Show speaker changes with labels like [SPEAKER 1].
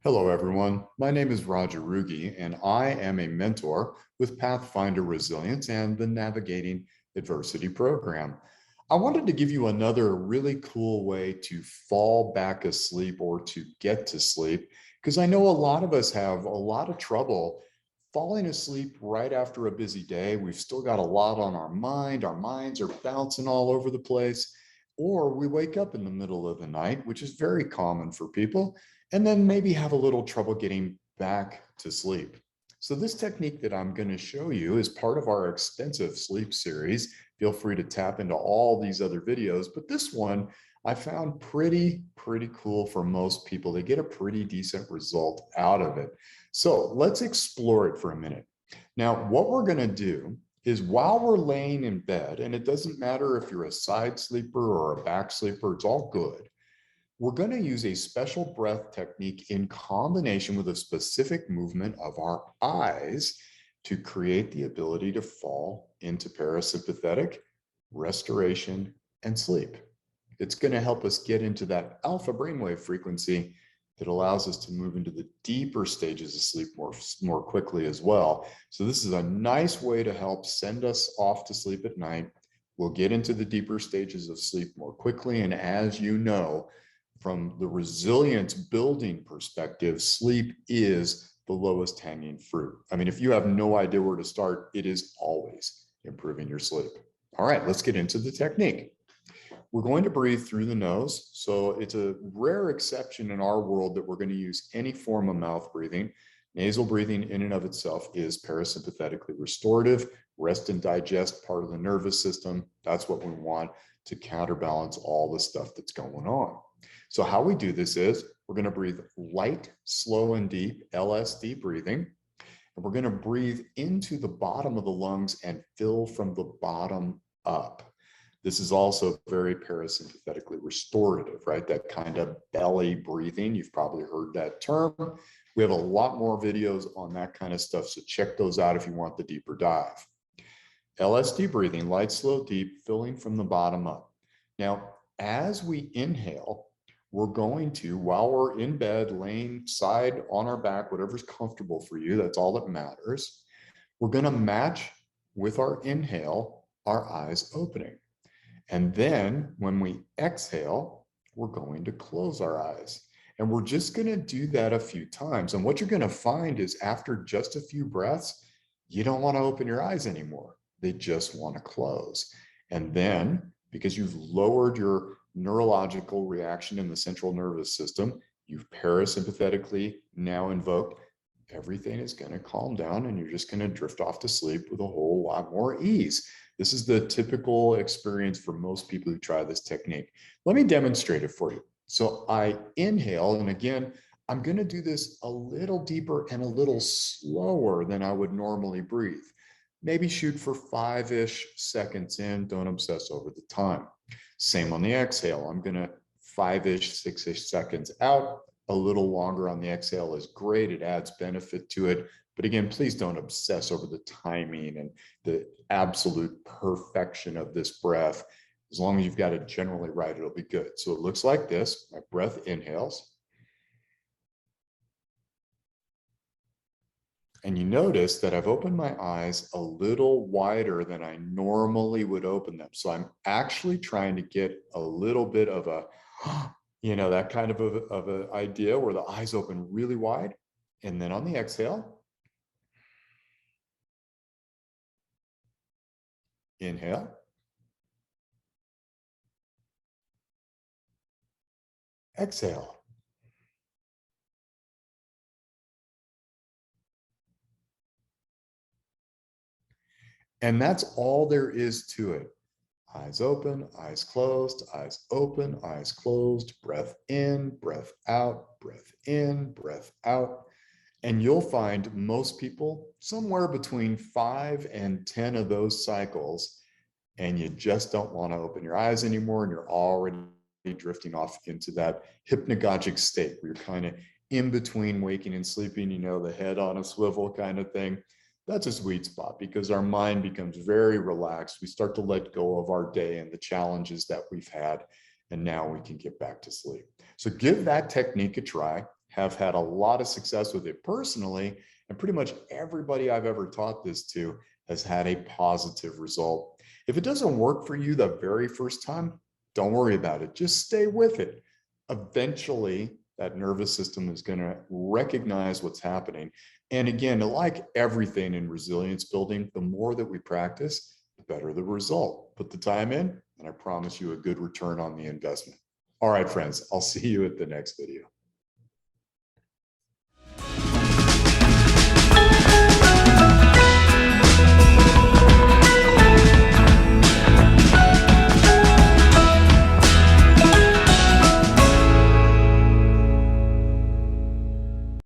[SPEAKER 1] Hello, everyone. My name is Roger Rugi, and I am a mentor with Pathfinder Resilience and the Navigating Adversity program. I wanted to give you another really cool way to fall back asleep or to get to sleep, because I know a lot of us have a lot of trouble falling asleep right after a busy day. We've still got a lot on our mind. Our minds are bouncing all over the place, or we wake up in the middle of the night, which is very common for people, and then maybe have a little trouble getting back to sleep. So this technique that I'm going to show you is part of our extensive sleep series. Feel free to tap into all these other videos, but this one I found pretty cool for most people. They get a pretty decent result out of it. So let's explore it for a minute. Now, what we're going to do is while we're laying in bed, and it doesn't matter if you're a side sleeper or a back sleeper, it's all good. We're going to use a special breath technique in combination with a specific movement of our eyes to create the ability to fall into parasympathetic, restoration, and sleep. It's going to help us get into that alpha brainwave frequency that allows us to move into the deeper stages of sleep more quickly as well. So this is a nice way to help send us off to sleep at night. We'll get into the deeper stages of sleep more quickly. And as you know, from the resilience building perspective, sleep is the lowest hanging fruit. I mean, if you have no idea where to start, it is always improving your sleep. All right, let's get into the technique. We're going to breathe through the nose. So it's a rare exception in our world that we're going to use any form of mouth breathing. Nasal breathing in and of itself is parasympathetically restorative, rest and digest part of the nervous system. That's what we want to counterbalance all the stuff that's going on. So how we do this is we're going to breathe light, slow, and deep, LSD breathing. And we're going to breathe into the bottom of the lungs and fill from the bottom up. This is also very parasympathetically restorative, right? That kind of belly breathing. You've probably heard that term. We have a lot more videos on that kind of stuff, so check those out if you want the deeper dive. LSD breathing, light, slow, deep, filling from the bottom up. Now, as we inhale, we're going to, while we're in bed, laying side on our back, whatever's comfortable for you, that's all that matters. We're going to match with our inhale, our eyes opening. And then when we exhale, we're going to close our eyes. And we're just going to do that a few times. And what you're going to find is after just a few breaths, you don't want to open your eyes anymore. They just want to close. And then because you've lowered your neurological reaction in the central nervous system, you've parasympathetically now invoked, everything is going to calm down and you're just going to drift off to sleep with a whole lot more ease. This is the typical experience for most people who try this technique. Let me demonstrate it for you. So I inhale, and again, I'm going to do this a little deeper and a little slower than I would normally breathe. Maybe shoot for 5-ish seconds in. Don't obsess over the time. Same on the exhale. I'm going to 5-ish, 6-ish seconds out. A little longer on the exhale is great. It adds benefit to it. But again, please don't obsess over the timing and the absolute perfection of this breath. As long as you've got it generally right, it'll be good. So it looks like this. My breath inhales. And you notice that I've opened my eyes a little wider than I normally would open them. So I'm actually trying to get a little bit of a, that kind of an idea where the eyes open really wide. And then on the exhale, inhale. Exhale. And that's all there is to it. Eyes open, eyes closed, eyes open, eyes closed, breath in, breath out, breath in, breath out. And you'll find most people somewhere between 5 and 10 of those cycles, and you just don't want to open your eyes anymore, and you're already drifting off into that hypnagogic state where you're kind of in between waking and sleeping, the head on a swivel kind of thing. That's a sweet spot because our mind becomes very relaxed. We start to let go of our day and the challenges that we've had, and now we can get back to sleep. So give that technique a try. have had a lot of success with it personally, and pretty much everybody I've ever taught this to has had a positive result. If it doesn't work for you the very first time, don't worry about it. Just stay with it. Eventually, that nervous system is going to recognize what's happening. And again, like everything in resilience building, the more that we practice, the better the result. Put the time in, and I promise you a good return on the investment. All right, friends, I'll see you at the next video.